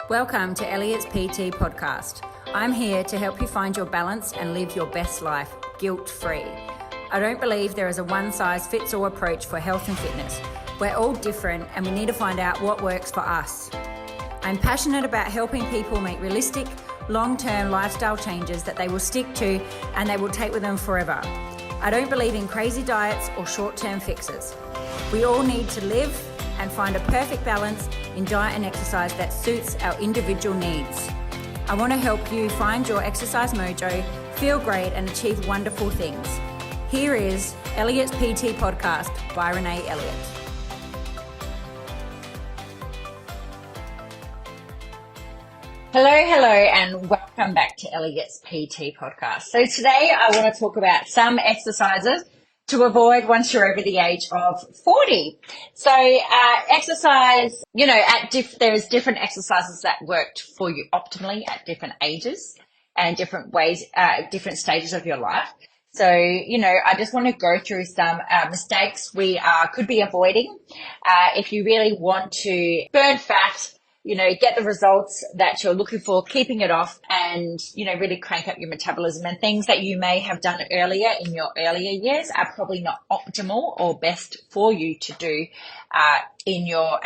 Welcome to Elliott's PT podcast. I'm here to help you find your balance and live your best life guilt-free. I don't believe there is a one-size-fits-all approach for health and fitness. We're all different and we need to find out what works for us. I'm passionate about helping people make realistic, long-term lifestyle changes that they will stick to and they will take with them forever. I don't believe in crazy diets or short-term fixes. We all need to live and find a perfect balance in diet and exercise that suits our individual needs. I want to help you find your exercise mojo, feel great and achieve wonderful things. Here is Elliott's PT podcast by Renae Elliott. Hello, and welcome back to Elliott's PT podcast. So today I want to talk about some exercises to avoid once you're over the age of 40. So exercise, there's different exercises that worked for you optimally at different ages and different ways, different stages of your life. So, I just want to go through some mistakes we could be avoiding if you really want to burn fat, get the results that you're looking for, keeping it off and, really crank up your metabolism. And things that you may have done earlier in your earlier years are probably not optimal or best for you to do in your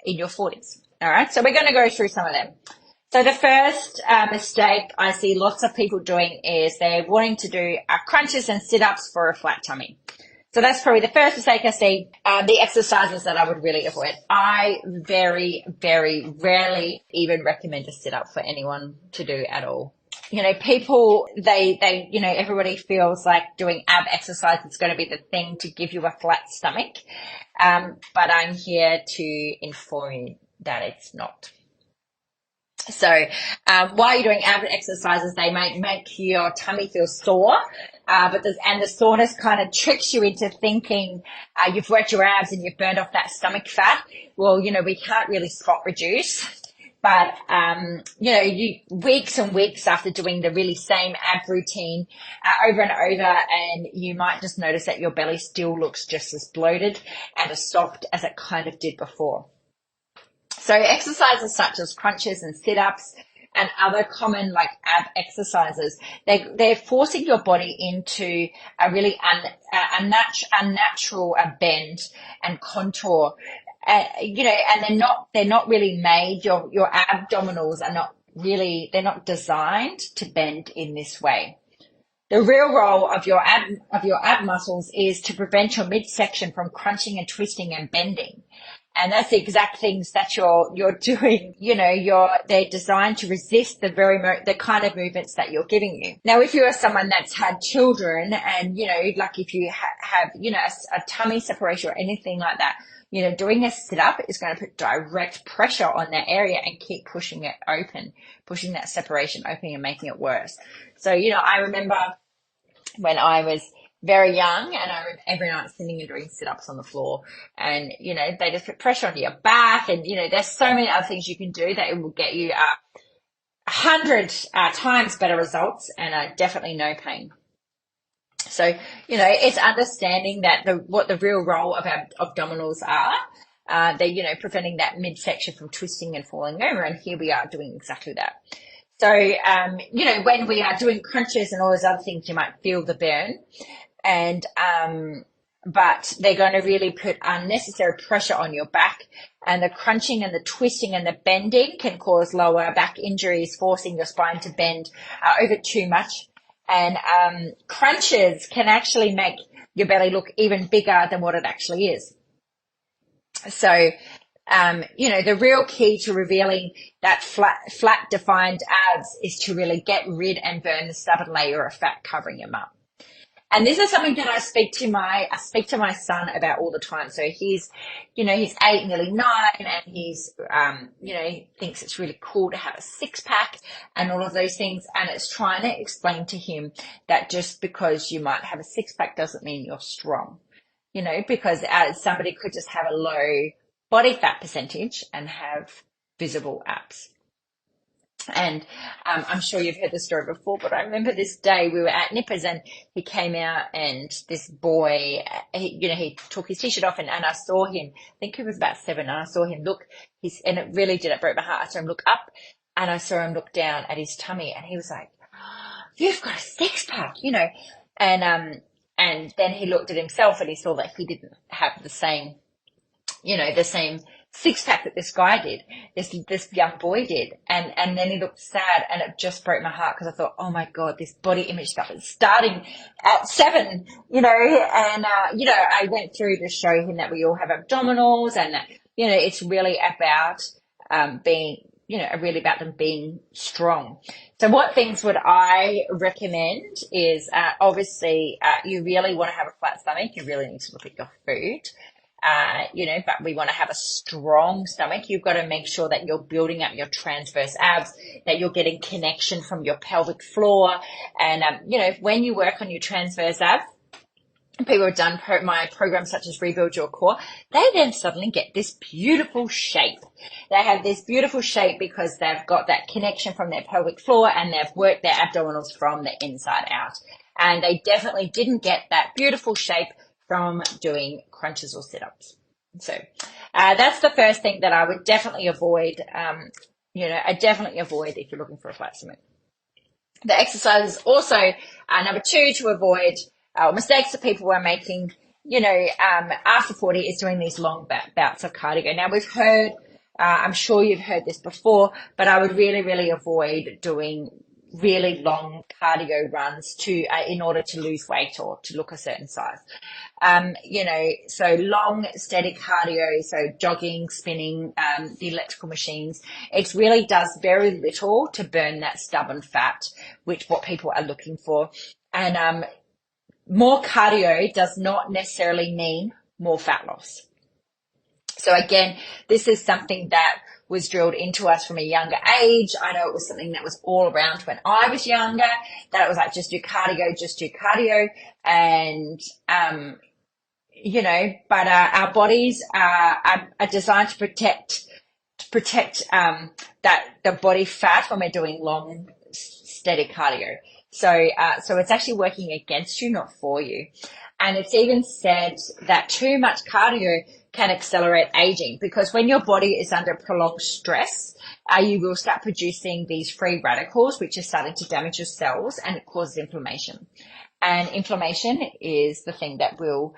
40s. All right. So we're going to go through some of them. So the first mistake I see lots of people doing is they're wanting to do crunches and sit-ups for a flat tummy. So that's probably the first mistake I see, the exercises that I would really avoid. I very, very rarely even recommend a sit-up for anyone to do at all. People, everybody feels like doing ab exercise is going to be the thing to give you a flat stomach. But I'm here to inform you that it's not. So while you're doing ab exercises, they might make your tummy feel sore, but the soreness kind of tricks you into thinking you've worked your abs and you've burned off that stomach fat. Well, we can't really spot reduce, but you weeks and weeks after doing the really same ab routine over and over, and you might just notice that your belly still looks just as bloated and as soft as it kind of did before. So exercises such as crunches and sit-ups and other common like ab exercises, they're forcing your body into a really unnatural bend and contour. And they're not really made. Your abdominals are they're not designed to bend in this way. The real role of your ab muscles is to prevent your midsection from crunching and twisting and bending. And that's the exact things that you're doing. They're designed to resist the kind of movements that you're giving you. Now, if you're someone that's had children and, like if you have, a tummy separation or anything like that, doing a sit up is going to put direct pressure on that area and keep pushing it open, pushing that separation open and making it worse. So, I remember when I was very young and I remember every night sitting and doing sit-ups on the floor and, they just put pressure onto your back and, there's so many other things you can do that it will get you 100 times better results and definitely no pain. So, it's understanding that what the real role of our abdominals are. They're, preventing that midsection from twisting and falling over. And here we are doing exactly that. So, when we are doing crunches and all those other things, you might feel the burn. And, but they're going to really put unnecessary pressure on your back, and the crunching and the twisting and the bending can cause lower back injuries, forcing your spine to bend over too much. And, crunches can actually make your belly look even bigger than what it actually is. So, the real key to revealing that flat defined abs is to really get rid and burn the stubborn layer of fat covering them up. And this is something that I speak to my son about all the time. So he's 8, nearly 9, and he's, he thinks it's really cool to have a 6-pack and all of those things. And it's trying to explain to him that just because you might have a 6-pack doesn't mean you're strong, because somebody could just have a low body fat percentage and have visible abs. And I'm sure you've heard the story before, but I remember this day we were at Nippers and he came out and this boy, he took his t-shirt off and I saw him, I think he was about 7, and I saw him look, and it broke my heart. I saw him look up and I saw him look down at his tummy and he was like, you've got a six pack, and then he looked at himself and he saw that he didn't have the same six pack that this guy did, this young boy did. And then he looked sad and it just broke my heart because I thought, oh my God, this body image stuff is starting at 7, I went through to show him that we all have abdominals and, it's really about, really about them being strong. So what things would I recommend is, obviously, you really want to have a flat stomach. You really need to look at your food. But we want to have a strong stomach. You've got to make sure that you're building up your transverse abs, that you're getting connection from your pelvic floor. And, when you work on your transverse abs, people have done my programs such as Rebuild Your Core, they then suddenly get this beautiful shape. They have this beautiful shape because they've got that connection from their pelvic floor and they've worked their abdominals from the inside out. And they definitely didn't get that beautiful shape from doing crunches or sit-ups. So that's the first thing that I would definitely avoid. I definitely avoid if you're looking for a flat stomach. The exercises also number 2 to avoid mistakes that people are making, after 40 is doing these long bouts of cardio. Now we've heard, I'm sure you've heard this before, but I would really, really avoid doing really long cardio runs in order to lose weight or to look a certain size. So long, steady cardio, so jogging, spinning, the electrical machines, it really does very little to burn that stubborn fat, which what people are looking for. And, more cardio does not necessarily mean more fat loss. So again, this is something that was drilled into us from a younger age. I know it was something that was all around when I was younger, that it was like, just do cardio. And, but our bodies are designed to protect that the body fat when we're doing long, steady cardio. So it's actually working against you, not for you. And it's even said that too much cardio can accelerate aging, because when your body is under prolonged stress, you will start producing these free radicals, which are starting to damage your cells, and it causes inflammation. And inflammation is the thing that will,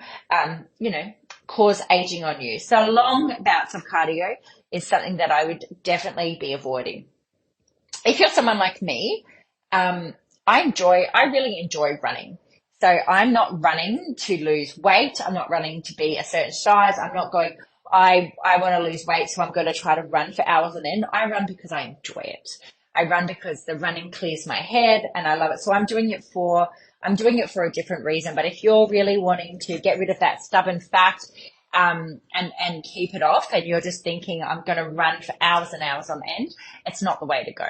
cause aging on you. So long bouts of cardio is something that I would definitely be avoiding. If you're someone like me, I really enjoy running. So I'm not running to lose weight. I'm not running to be a certain size. I'm not going, I want to lose weight, so I'm going to try to run for hours on end. I run because I enjoy it. I run because the running clears my head and I love it. So I'm doing it for a different reason. But if you're really wanting to get rid of that stubborn fat, and keep it off, and you're just thinking, I'm going to run for hours and hours on end, it's not the way to go.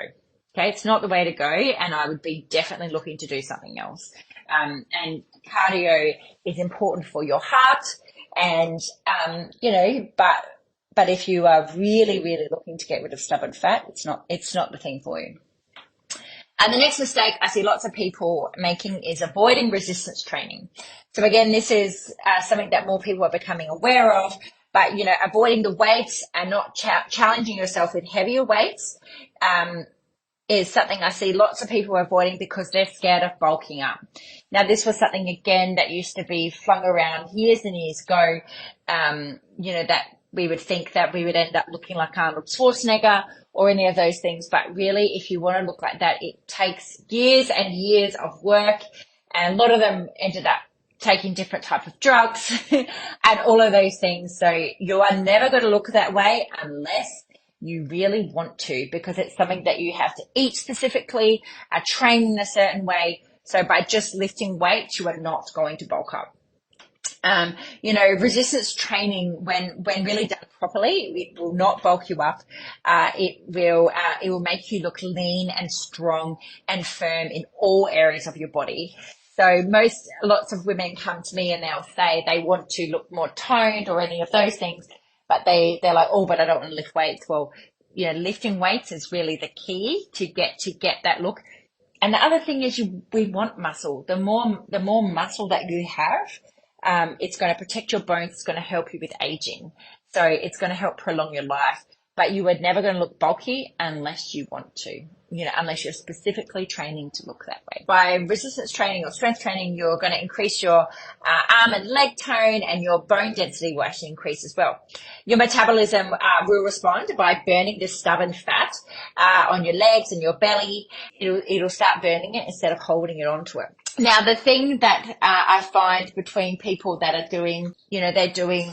Okay, it's not the way to go, and I would be definitely looking to do something else. And cardio is important for your heart, and but if you are really, really looking to get rid of stubborn fat, it's not the thing for you. And the next mistake I see lots of people making is avoiding resistance training. So again, this is something that more people are becoming aware of. But avoiding the weights and not challenging yourself with heavier weights is something I see lots of people avoiding because they're scared of bulking up. Now, this was something, again, that used to be flung around years and years ago, that we would think that we would end up looking like Arnold Schwarzenegger or any of those things. But really, if you want to look like that, it takes years and years of work. And a lot of them ended up taking different types of drugs and all of those things. So you are never going to look that way unless you really want to, because it's something that you have to eat specifically, train in a certain way. So by just lifting weights, you are not going to bulk up. Resistance training, when really done properly, it will not bulk you up. It will make you look lean and strong and firm in all areas of your body. So lots of women come to me and they'll say they want to look more toned or any of those things, but they're like, oh, but I don't want to lift weights. Well, lifting weights is really the key to get that look. And the other thing is we want muscle. The more muscle that you have, it's going to protect your bones. It's going to help you with aging. So it's going to help prolong your life. But you are never going to look bulky unless you want to, unless you're specifically training to look that way. By resistance training or strength training, you're going to increase your arm and leg tone, and your bone density will actually increase as well. Your metabolism will respond by burning this stubborn fat on your legs and your belly. It'll start burning it instead of holding it onto it. Now, the thing that I find between people that are doing, they're doing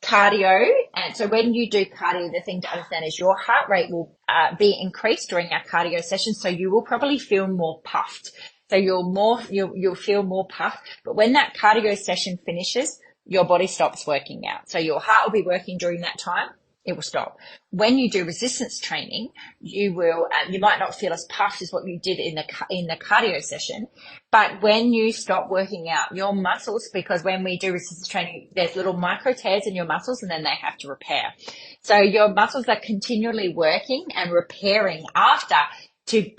cardio, and so when you do cardio, the thing to understand is your heart rate will be increased during our cardio session, so you will probably feel more puffed. So you'll feel more puffed, but when that cardio session finishes, your body stops working out. So your heart will be working during that time. It will stop. When you do resistance training, you might not feel as puffed as what you did in the cardio session, but when you stop working out your muscles, because when we do resistance training, there's little micro tears in your muscles and then they have to repair. So your muscles are continually working and repairing after to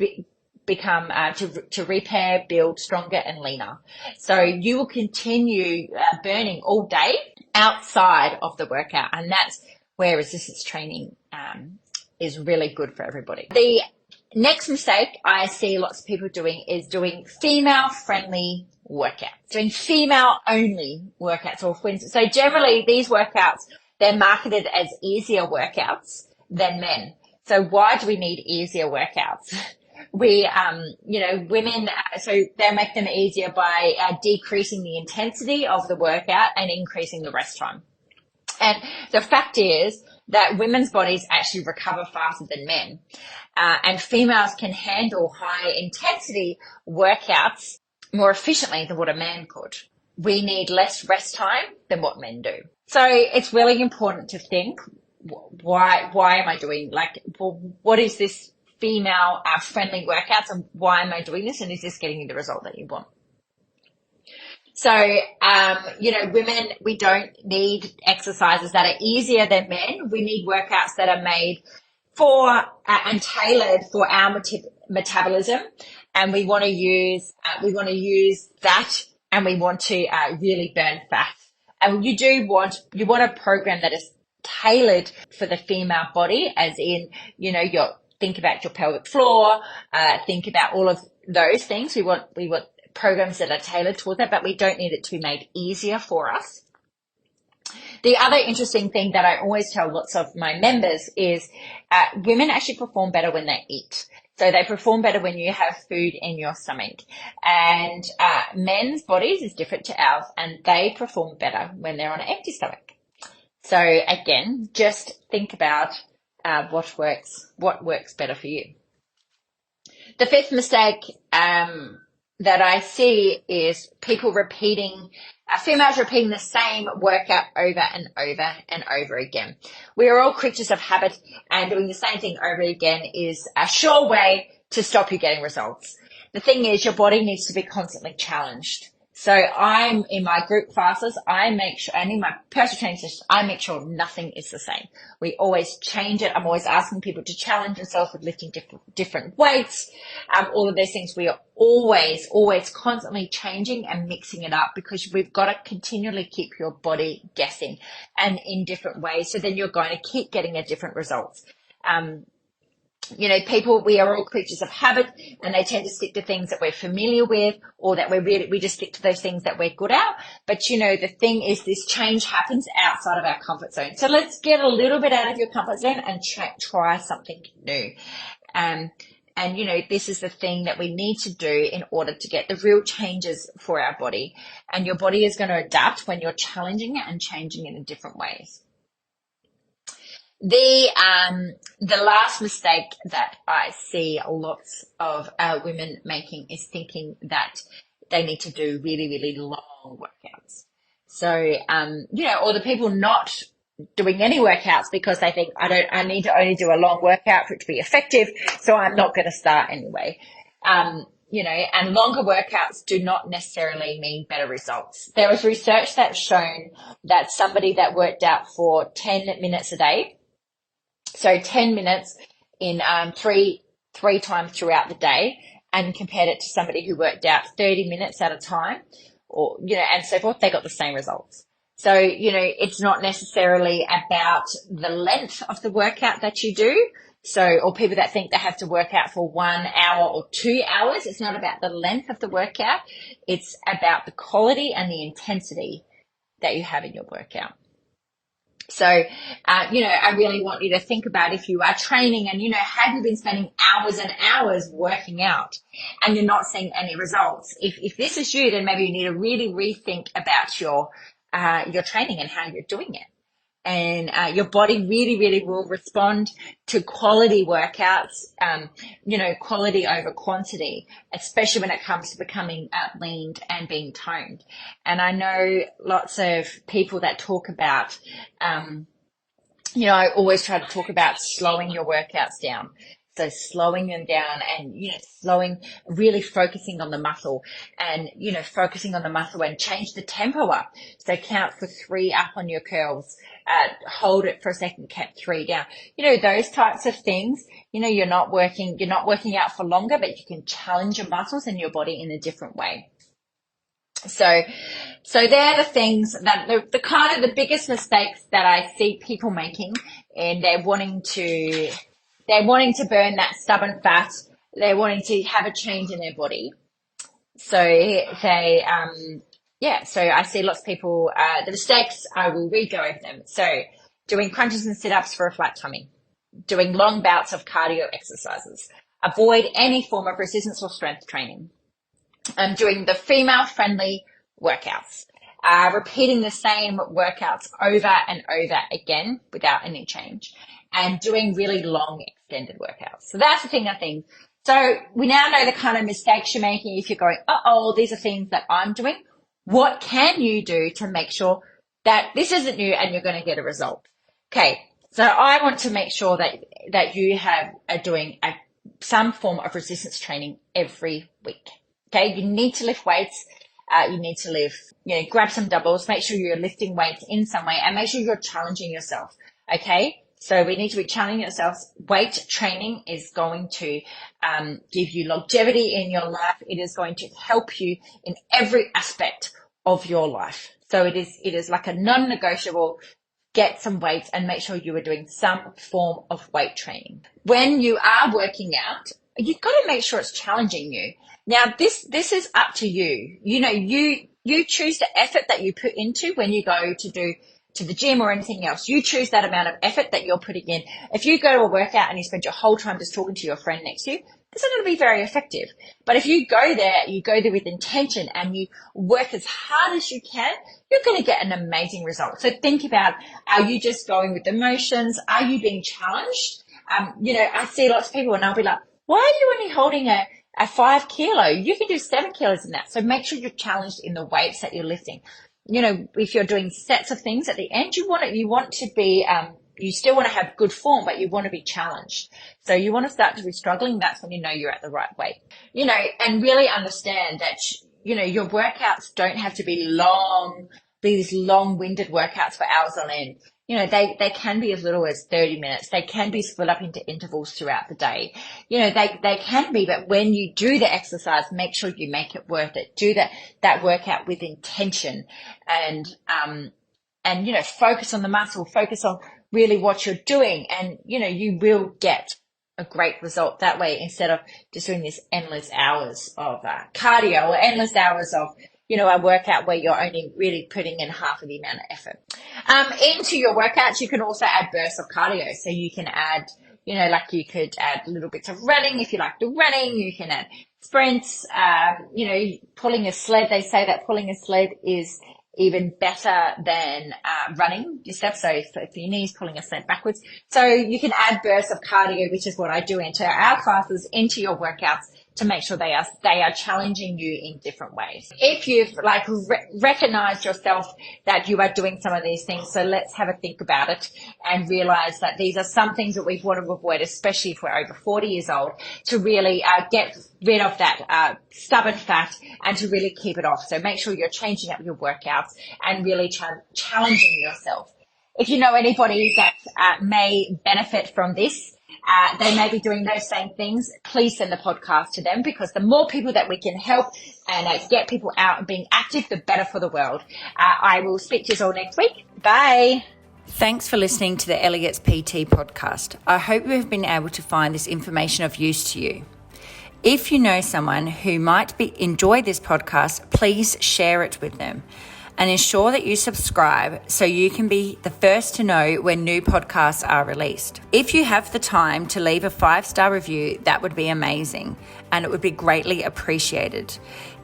become to repair, build stronger and leaner. So you will continue burning all day outside of the workout, and that's where resistance training is really good for everybody. The next mistake I see lots of people doing is doing female-friendly workouts, doing female-only workouts. So generally, these workouts, they're marketed as easier workouts than men. So why do we need easier workouts? Women, so they make them easier by decreasing the intensity of the workout and increasing the rest time. And the fact is that women's bodies actually recover faster than men. And females can handle high intensity workouts more efficiently than what a man could. We need less rest time than what men do. So it's really important to think, why am I doing, what is this female friendly workouts, and why am I doing this? And is this getting you the result that you want? So, women, we don't need exercises that are easier than men. We need workouts that are made for and tailored for our metabolism. And we want to use that, and we want to really burn fat. And you want a program that is tailored for the female body, as in, think about your pelvic floor, think about all of those things. We want programs that are tailored towards that, but we don't need it to be made easier for us. The other interesting thing that I always tell lots of my members is women actually perform better when they eat. So they perform better when you have food in your stomach. And men's bodies is different to ours, and they perform better when they're on an empty stomach. So again, just think about what works better for you. The fifth mistake that I see is females repeating the same workout over and over and over again. We are all creatures of habit, and doing the same thing over again is a sure way to stop you getting results. The thing is, your body needs to be constantly challenged. So I'm in my group classes, and in my personal training sessions, I make sure nothing is the same. We always change it. I'm always asking people to challenge themselves with lifting different weights. All of those things, we are always constantly changing and mixing it up, because we've got to continually keep your body guessing and in different ways. So then you're going to keep getting different results. We are all creatures of habit, and they tend to stick to things that we're familiar with, or that we just stick to those things that we're good at. But, the thing is, this change happens outside of our comfort zone. So let's get a little bit out of your comfort zone and try something new. And, this is the thing that we need to do in order to get the real changes for our body. And your body is going to adapt when you're challenging it and changing it in different ways. The last mistake that I see lots of women making is thinking that they need to do really, really long workouts. So, or the people not doing any workouts because they think I need to only do a long workout for it to be effective, so I'm not going to start anyway. And longer workouts do not necessarily mean better results. There was research that's shown that somebody that worked out for 10 minutes a day So 10 minutes in three times throughout the day, and compared it to somebody who worked out 30 minutes at a time, or, and so forth, they got the same results. So, it's not necessarily about the length of the workout that you do. So, or people that think they have to work out for 1 hour or 2 hours. It's not about the length of the workout. It's about the quality and the intensity that you have in your workout. So, I really want you to think about, if you are training and, have you been spending hours and hours working out and you're not seeing any results? If this is you, then maybe you need to really rethink about your training and how you're doing it. And your body really, really will respond to quality workouts, quality over quantity, especially when it comes to becoming leaned and being toned. And I know lots of people that talk about, I always try to talk about slowing your workouts down. So slowing them down and, really focusing on the muscle and, focusing on the muscle, and change the tempo up. So count for 3 up on your curls, hold it for a second, count 3 down. Those types of things, you're not working out for longer, but you can challenge your muscles and your body in a different way. So they're the things that the kind of the biggest mistakes that I see people making, and they're wanting to burn that stubborn fat. They're wanting to have a change in their body. So they, so I see lots of people, the mistakes, I will re-go over them. So doing crunches and sit-ups for a flat tummy, doing long bouts of cardio exercises, avoid any form of resistance or strength training, doing the female-friendly workouts, repeating the same workouts over and over again without any change, and doing really long extended workouts. So that's the thing, I think. So we now know the kind of mistakes you're making. If you're going, these are things that I'm doing, what can you do to make sure that this isn't new and you're going to get a result? Okay, so I want to make sure that you are doing some form of resistance training every week. Okay, you need to lift weights. You need to grab some dumbbells, make sure you're lifting weights in some way, and make sure you're challenging yourself. Okay, so we need to be challenging ourselves. Weight training is going to give you longevity in your life. It is going to help you in every aspect of your life. So it is like a non-negotiable. Get some weights and make sure you are doing some form of weight training. When you are working out, you've got to make sure it's challenging you. Now, this is up to you. You choose the effort that you put into when you go to the gym or anything else. You choose that amount of effort that you're putting in. If you go to a workout and you spend your whole time just talking to your friend next to you, it's not going to be very effective. But if you go there with intention and you work as hard as you can, you're going to get an amazing result. So think about, are you just going with the motions? Are you being challenged? I see lots of people and I'll be like, why are you only holding a 5 kilo? You can do 7 kilos in that. So make sure you're challenged in the weights that you're lifting. If you're doing sets of things at the end, you want to be, you still want to have good form, but you want to be challenged. So you want to start to be struggling. That's when you know you're at the right weight, and really understand that, your workouts don't have to be these long-winded workouts for hours on end. They can be as little as 30 minutes. They can be split up into intervals throughout the day. They can be, but when you do the exercise, make sure you make it worth it. Do that workout with intention and focus on the muscle, focus on really what you're doing. And, you will get a great result that way, instead of just doing this endless hours of cardio or endless hours of, a workout where you're only really putting in half of the amount of effort. Into your workouts, you can also add bursts of cardio. So you can add, you could add little bits of running if you like the running. You can add sprints, pulling a sled. They say that pulling a sled is even better than running your steps. So if your knees pulling a sled backwards. So you can add bursts of cardio, which is what I do into our classes, into your workouts, to make sure they are challenging you in different ways. If you've recognized yourself that you are doing some of these things, so let's have a think about it and realize that these are some things that we want to avoid, especially if we're over 40 years old, to really get rid of that stubborn fat and to really keep it off. So make sure you're changing up your workouts and really challenging yourself. if you know anybody that may benefit from this, they may be doing those same things, please send the podcast to them, because the more people that we can help and get people out and being active, the better for the world. I will speak to you all next week. Bye. Thanks for listening to the Elliott's PT podcast. I hope you have been able to find this information of use to you. If you know someone who might enjoy this podcast, please share it with them and ensure that you subscribe so you can be the first to know when new podcasts are released. If you have the time to leave a 5-star review, that would be amazing and it would be greatly appreciated.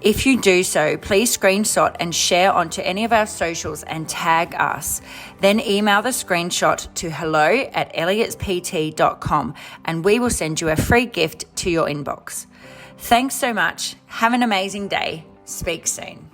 If you do so, please screenshot and share onto any of our socials and tag us. Then email the screenshot to hello@elliottspt.com and we will send you a free gift to your inbox. Thanks so much. Have an amazing day. Speak soon.